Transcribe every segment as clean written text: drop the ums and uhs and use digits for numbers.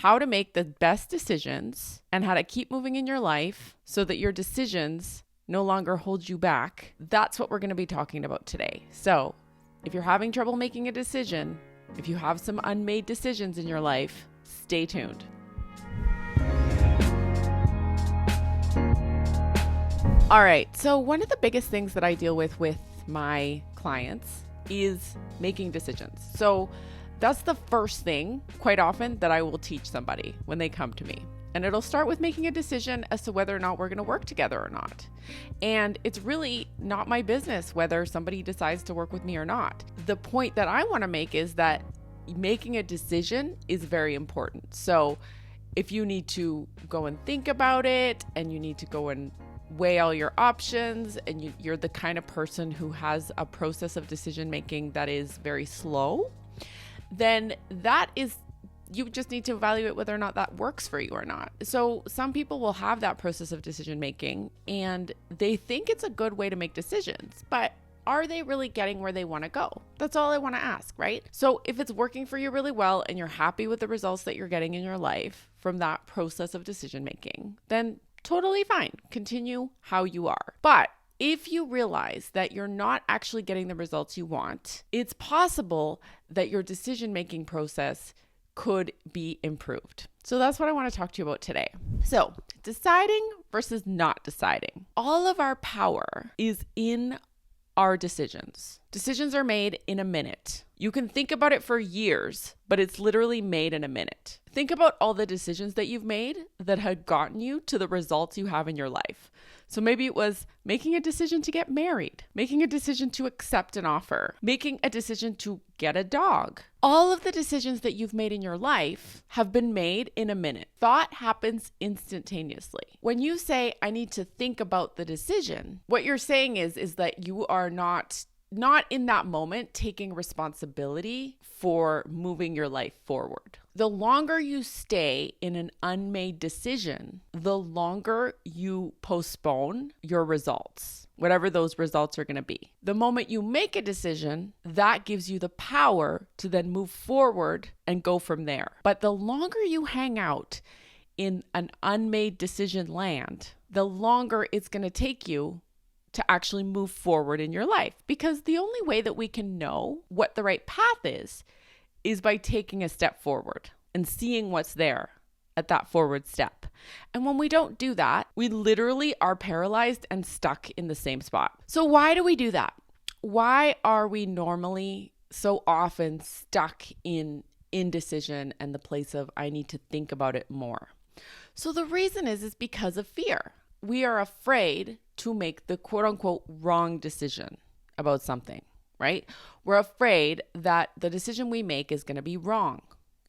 how to make the best decisions and how to keep moving in your life so that your decisions no longer hold you back. That's what we're going to be talking about today. So if you're having trouble making a decision, if you have some unmade decisions in your life, stay tuned. All right. So one of the biggest things that I deal with my clients is making decisions. So that's the first thing quite often that I will teach somebody when they come to me. And it'll start with making a decision as to whether or not we're going to work together or not. And it's really not my business whether somebody decides to work with me or not. The point that I want to make is that making a decision is very important. So if you need to go and think about it and you need to go and weigh all your options and you're the kind of person who has a process of decision making that is very slow, then you just need to evaluate whether or not that works for you or not. So some people will have that process of decision making and they think it's a good way to make decisions, but are they really getting where they want to go? That's all I want to ask, right? So if it's working for you really well and you're happy with the results that you're getting in your life from that process of decision making, then totally fine. Continue how you are. But if you realize that you're not actually getting the results you want, it's possible that your decision-making process could be improved. So that's what I want to talk to you about today. So deciding versus not deciding. All of our power is in our decisions. Decisions are made in a minute. You can think about it for years, but it's literally made in a minute. Think about all the decisions that you've made that had gotten you to the results you have in your life. So maybe it was making a decision to get married, making a decision to accept an offer, making a decision to get a dog. All of the decisions that you've made in your life have been made in a minute. Thought happens instantaneously. When you say, I need to think about the decision, what you're saying is that you are not in that moment taking responsibility for moving your life forward. The longer you stay in an unmade decision, the longer you postpone your results, whatever those results are going to be. The moment you make a decision, that gives you the power to then move forward and go from there. But the longer you hang out in an unmade decision land, the longer it's going to take you to actually move forward in your life. Because the only way that we can know what the right path is by taking a step forward and seeing what's there at that forward step. And when we don't do that, we literally are paralyzed and stuck in the same spot. So why do we do that? Why are we normally so often stuck in indecision and the place of I need to think about it more? So the reason is because of fear. We are afraid to make the quote unquote wrong decision about something, right? We're afraid that the decision we make is going to be wrong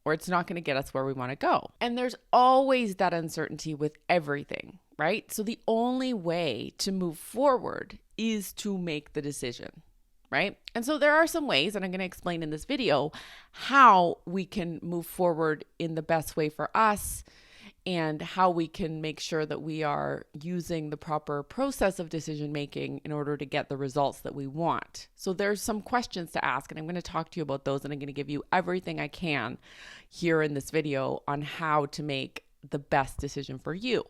or it's not going to get us where we want to go. And there's always that uncertainty with everything, right? So the only way to move forward is to make the decision, right? And so there are some ways, and I'm going to explain in this video how we can move forward in the best way for us and how we can make sure that we are using the proper process of decision making in order to get the results that we want. So there's some questions to ask, and I'm going to talk to you about those, and I'm going to give you everything I can here in this video on how to make the best decision for you.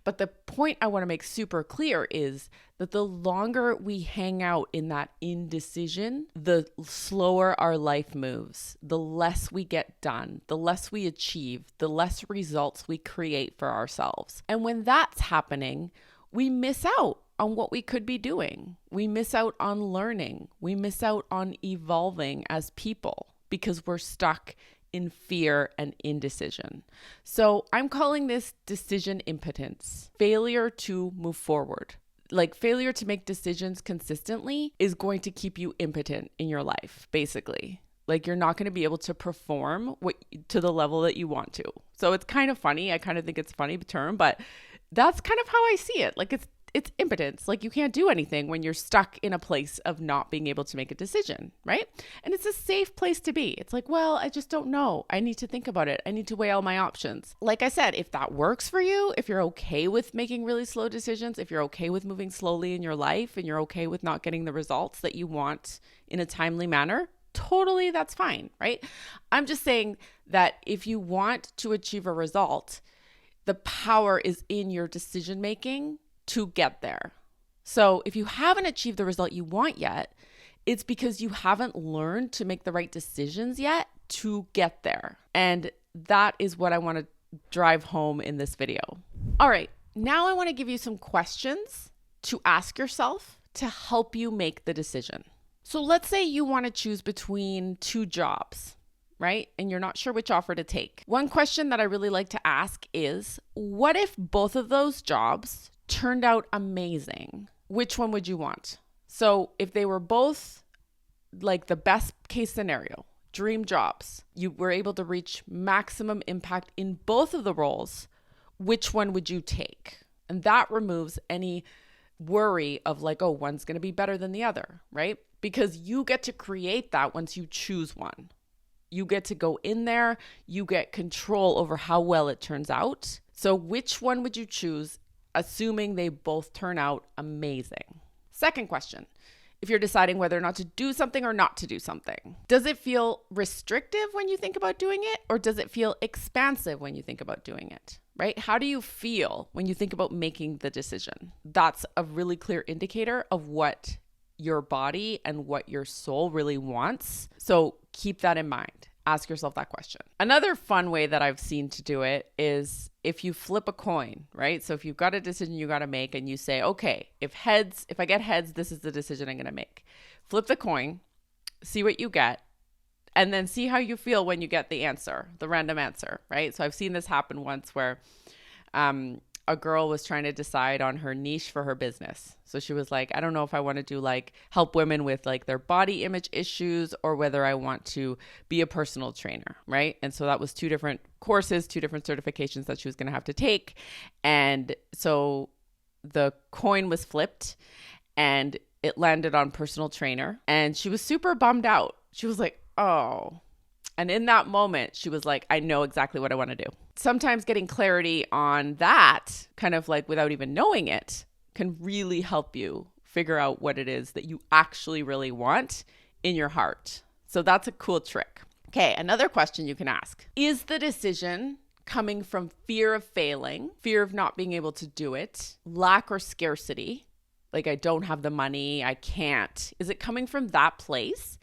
But the point I want to make super clear is that the longer we hang out in that indecision, the slower our life moves, the less we get done, the less we achieve, the less results we create for ourselves. And when that's happening, we miss out on what we could be doing. We miss out on learning. We miss out on evolving as people because we're stuck in fear and indecision. So I'm calling this decision impotence, failure to move forward. Like failure to make decisions consistently is going to keep you impotent in your life, basically. Like you're not going to be able to perform to the level that you want to. So it's kind of funny. I kind of think it's a funny term, but that's kind of how I see it. Like it's impotence. Like you can't do anything when you're stuck in a place of not being able to make a decision, right? And it's a safe place to be. It's like, well, I just don't know. I need to think about it. I need to weigh all my options. Like I said, if that works for you, if you're okay with making really slow decisions, if you're okay with moving slowly in your life and you're okay with not getting the results that you want in a timely manner, totally, that's fine, right? I'm just saying that if you want to achieve a result, the power is in your decision making to get there. So if you haven't achieved the result you want yet, it's because you haven't learned to make the right decisions yet to get there. And that is what I want to drive home in this video. All right, now I want to give you some questions to ask yourself to help you make the decision. So let's say you want to choose between two jobs, right? And you're not sure which offer to take. One question that I really like to ask is, what if both of those jobs turned out amazing? Which one would you want? So if they were both like the best case scenario, dream jobs, you were able to reach maximum impact in both of the roles, which one would you take? And that removes any worry of like, oh, one's going to be better than the other, right? Because you get to create that once you choose one. You get to go in there, you get control over how well it turns out. So which one would you choose, assuming they both turn out amazing? Second question, if you're deciding whether or not to do something or not to do something, does it feel restrictive when you think about doing it, or does it feel expansive when you think about doing it, right? How do you feel when you think about making the decision? That's a really clear indicator of what your body and what your soul really wants. So keep that in mind. Ask yourself that question. Another fun way that I've seen to do it is if you flip a coin, right? So if you've got a decision you got to make and you say, okay, if I get heads, this is the decision I'm going to make. Flip the coin, see what you get, and then see how you feel when you get the answer, the random answer, right? So I've seen this happen once where a girl was trying to decide on her niche for her business. So she was like, I don't know if I want to do like help women with like their body image issues or whether I want to be a personal trainer, right? And so that was two different courses, two different certifications that she was going to have to take. And so the coin was flipped and it landed on personal trainer. And she was super bummed out. She was like, oh. And in that moment, she was like, I know exactly what I want to do. Sometimes getting clarity on that, kind of like without even knowing it, can really help you figure out what it is that you actually really want in your heart. So that's a cool trick. Okay, another question you can ask. Is the decision coming from fear of failing, fear of not being able to do it, lack or scarcity? Like I don't have the money, I can't. Is it coming from that place?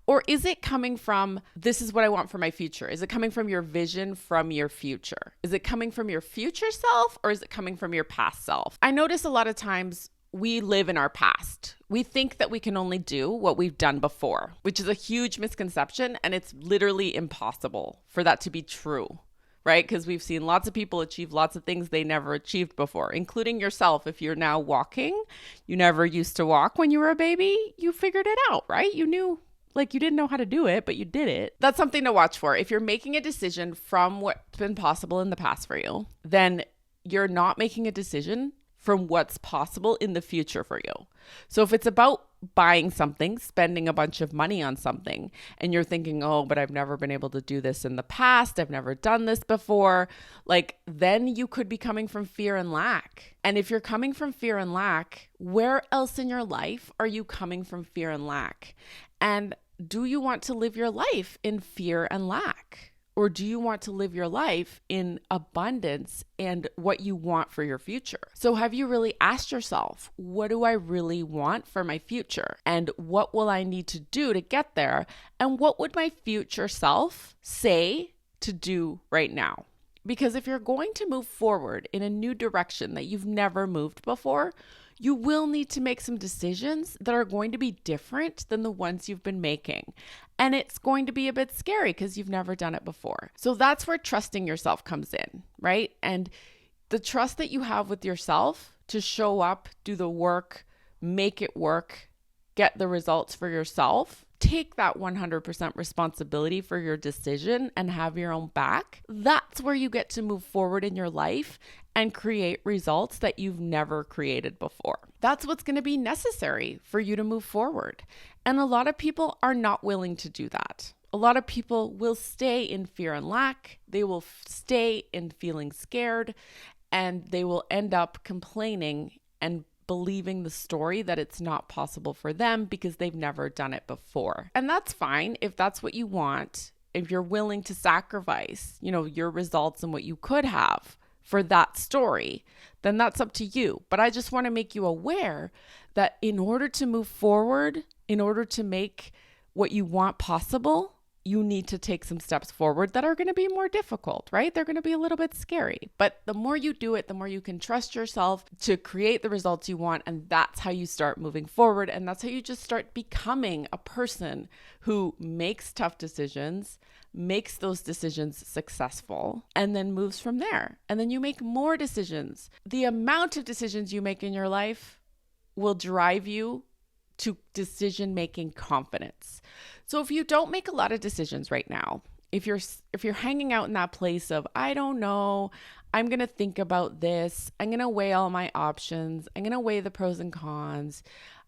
Or is it coming from, this is what I want for my future? Is it coming from your vision from your future? Is it coming from your future self or is it coming from your past self? I notice a lot of times we live in our past. We think that we can only do what we've done before, which is a huge misconception. And it's literally impossible for that to be true, right? Because we've seen lots of people achieve lots of things they never achieved before, including yourself. If you're now walking, you never used to walk when you were a baby, you figured it out, right? You knew. Like you didn't know how to do it, but you did it. That's something to watch for. If you're making a decision from what's been possible in the past for you, then you're not making a decision from what's possible in the future for you. So if it's about buying something, spending a bunch of money on something, and you're thinking, oh, but I've never been able to do this in the past, I've never done this before, like then you could be coming from fear and lack. And if you're coming from fear and lack, where else in your life are you coming from fear and lack? And do you want to live your life in fear and lack? Or do you want to live your life in abundance and what you want for your future? So have you really asked yourself, what do I really want for my future? And what will I need to do to get there? And what would my future self say to do right now? Because if you're going to move forward in a new direction that you've never moved before, you will need to make some decisions that are going to be different than the ones you've been making. And it's going to be a bit scary because you've never done it before. So that's where trusting yourself comes in, right? And the trust that you have with yourself to show up, do the work, make it work, get the results for yourself, take that 100% responsibility for your decision and have your own back. That's where you get to move forward in your life and create results that you've never created before. That's what's going to be necessary for you to move forward. And a lot of people are not willing to do that. A lot of people will stay in fear and lack. They will stay in feeling scared, and they will end up complaining and believing the story that it's not possible for them because they've never done it before. And that's fine if that's what you want. if you're willing to sacrifice, your results and what you could have for that story, then that's up to you. But I just want to make you aware that in order to move forward, in order to make what you want possible, you need to take some steps forward that are going to be more difficult, right? They're going to be a little bit scary. But the more you do it, the more you can trust yourself to create the results you want. And that's how you start moving forward. And that's how you just start becoming a person who makes tough decisions, makes those decisions successful, and then moves from there. And then you make more decisions. The amount of decisions you make in your life will drive you to decision-making confidence. So if you don't make a lot of decisions right now, if you're hanging out in that place of, I don't know, I'm going to think about this, I'm going to weigh all my options, I'm going to weigh the pros and cons,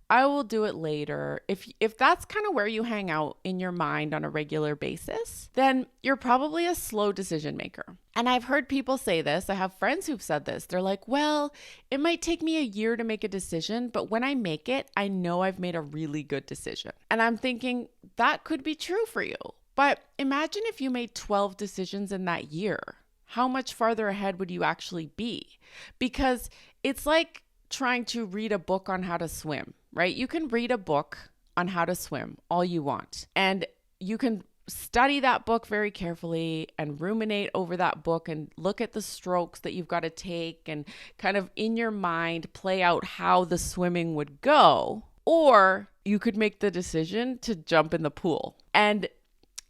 I will do it later. If that's kind of where you hang out in your mind on a regular basis, then you're probably a slow decision maker. And I've heard people say this. I have friends who've said this. They're like, well, it might take me a year to make a decision, but when I make it, I know I've made a really good decision. And I'm thinking that could be true for you. But imagine if you made 12 decisions in that year. How much farther ahead would you actually be? Because it's like trying to read a book on how to swim, right? You can read a book on how to swim all you want, and you can study that book very carefully and ruminate over that book and look at the strokes that you've got to take and kind of in your mind play out how the swimming would go. Or you could make the decision to jump in the pool, and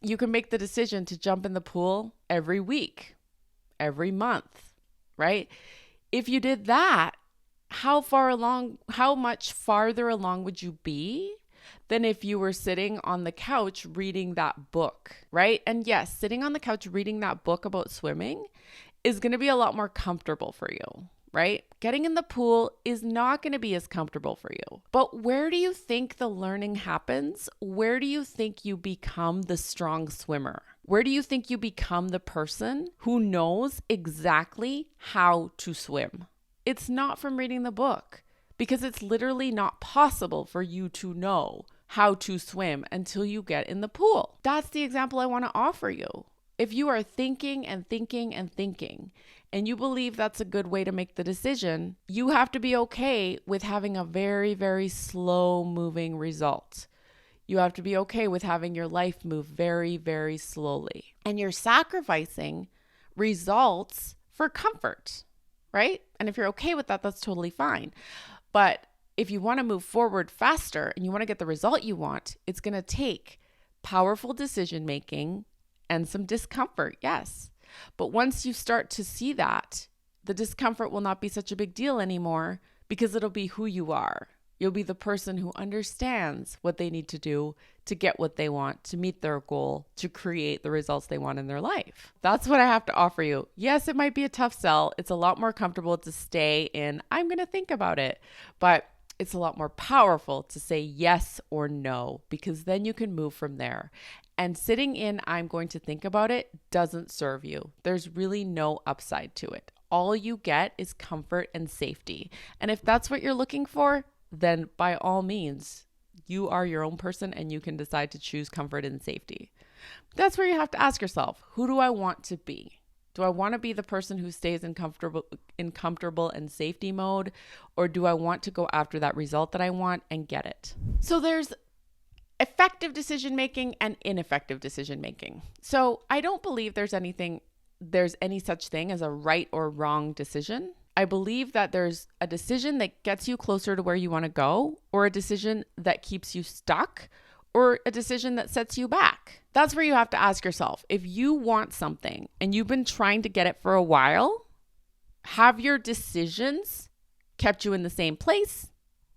you can make the decision to jump in the pool every week, every month, right? If you did that, how much farther along would you be than if you were sitting on the couch reading that book, right? And yes, sitting on the couch reading that book about swimming is going to be a lot more comfortable for you, right? Getting in the pool is not going to be as comfortable for you. But where do you think the learning happens? Where do you think you become the strong swimmer? Where do you think you become the person who knows exactly how to swim? It's not from reading the book, because it's literally not possible for you to know how to swim until you get in the pool. That's the example I want to offer you. If you are thinking and thinking and thinking, and you believe that's a good way to make the decision, you have to be okay with having a very, very slow moving result. You have to be okay with having your life move very, very slowly. And you're sacrificing results for comfort, right? And if you're okay with that, that's totally fine. But if you want to move forward faster and you want to get the result you want, it's going to take powerful decision making and some discomfort, yes. But once you start to see that, the discomfort will not be such a big deal anymore, because it'll be who you are. You'll be the person who understands what they need to do to get what they want, to meet their goal, to create the results they want in their life. That's what I have to offer you. Yes, it might be a tough sell. It's a lot more comfortable to stay in, I'm going to think about it. But it's a lot more powerful to say yes or no, because then you can move from there. And sitting in, I'm going to think about it, doesn't serve you. There's really no upside to it. All you get is comfort and safety. And if that's what you're looking for, then by all means, you are your own person and you can decide to choose comfort and safety. That's where you have to ask yourself, who do I want to be? Do I want to be the person who stays in comfortable and safety mode? Or do I want to go after that result that I want and get it? So there's effective decision making and ineffective decision making. So I don't believe there's any such thing as a right or wrong decision. I believe that there's a decision that gets you closer to where you want to go, or a decision that keeps you stuck, or a decision that sets you back. That's where you have to ask yourself, if you want something and you've been trying to get it for a while, have your decisions kept you in the same place,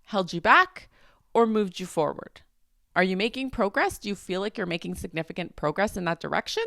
held you back, or moved you forward? Are you making progress? Do you feel like you're making significant progress in that direction?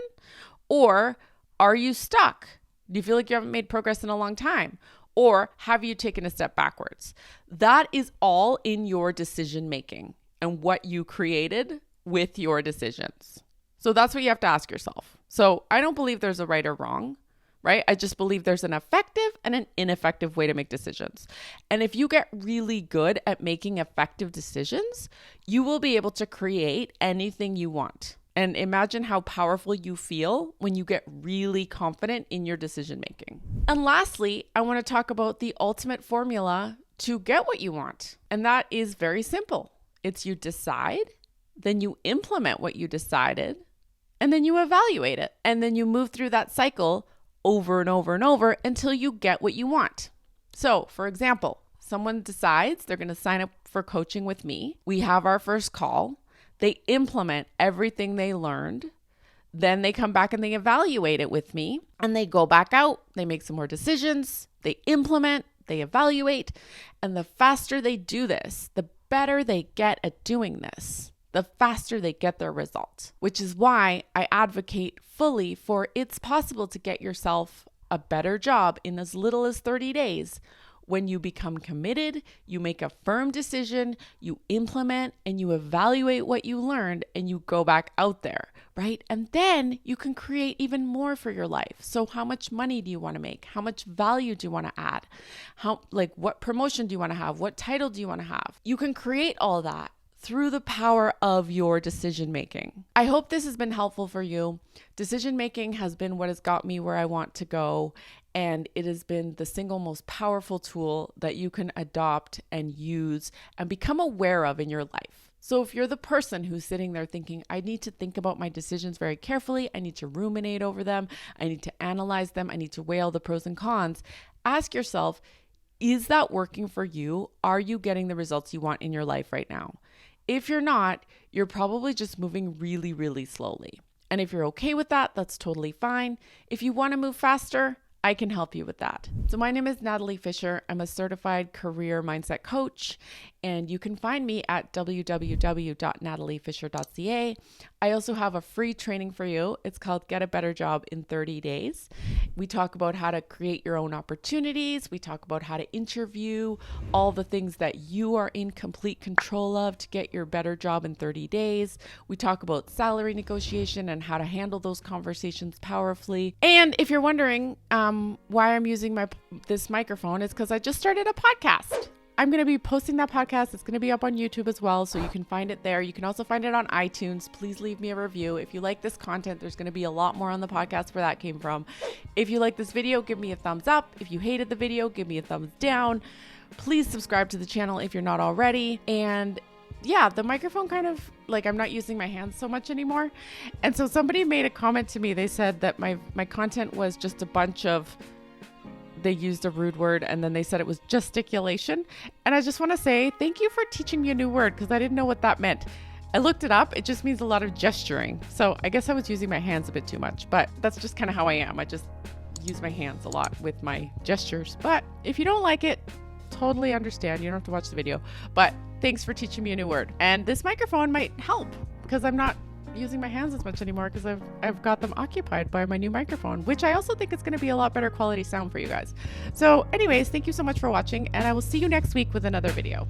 Or are you stuck? Do you feel like you haven't made progress in a long time? Or have you taken a step backwards? That is all in your decision making and what you created with your decisions. So that's what you have to ask yourself. So I don't believe there's a right or wrong, right? I just believe there's an effective and an ineffective way to make decisions. And if you get really good at making effective decisions, you will be able to create anything you want. And imagine how powerful you feel when you get really confident in your decision making. And lastly, I want to talk about the ultimate formula to get what you want. And that is very simple. It's you decide, then you implement what you decided, and then you evaluate it. And then you move through that cycle over and over and over until you get what you want. So, for example, someone decides they're going to sign up for coaching with me. We have our first call. They implement everything they learned. Then they come back and they evaluate it with me, and they go back out. They make some more decisions. They implement, they evaluate. And the faster they do this, the better they get at doing this, the faster they get their result, which is why I advocate fully for it's possible to get yourself a better job in as little as 30 days. When you become committed, you make a firm decision, you implement and you evaluate what you learned, and you go back out there, right? And then you can create even more for your life. So how much money do you want to make? How much value do you want to add? What promotion do you want to have? What title do you want to have? You can create all that through the power of your decision making. I hope this has been helpful for you. Decision making has been what has got me where I want to go, and it has been the single most powerful tool that you can adopt and use and become aware of in your life. So if you're the person who's sitting there thinking, I need to think about my decisions very carefully, I need to ruminate over them, I need to analyze them, I need to weigh all the pros and cons, ask yourself, is that working for you? Are you getting the results you want in your life right now? If you're not, you're probably just moving really, really slowly. And if you're okay with that, that's totally fine. If you want to move faster, I can help you with that. So my name is Natalie Fisher. I'm a certified career mindset coach, and you can find me at www.nataliefisher.ca. I also have a free training for you. It's called Get a Better Job in 30 Days. We talk about how to create your own opportunities. We talk about how to interview, all the things that you are in complete control of to get your better job in 30 days. We talk about salary negotiation and how to handle those conversations powerfully. And if you're wondering why I'm using this microphone, it's because I just started a podcast. I'm going to be posting that podcast. It's going to be up on YouTube as well, so you can find it there. You can also find it on iTunes. Please leave me a review. If you like this content, there's going to be a lot more on the podcast where that came from. If you like this video, give me a thumbs up. If you hated the video, give me a thumbs down. Please subscribe to the channel if you're not already. And yeah, the microphone kind of, I'm not using my hands so much anymore. And so somebody made a comment to me. They said that my content was just a bunch of, they used a rude word, and then they said it was gesticulation. And I just want to say thank you for teaching me a new word, because I didn't know what that meant. I looked it up. It just means a lot of gesturing. So I guess I was using my hands a bit too much, but that's just kind of how I am. I just use my hands a lot with my gestures. But if you don't like it, totally understand. You don't have to watch the video. But thanks for teaching me a new word. And this microphone might help, because I'm not using my hands as much anymore, because I've got them occupied by my new microphone, which I also think is going to be a lot better quality sound for you guys. So anyways, thank you so much for watching, and I will see you next week with another video.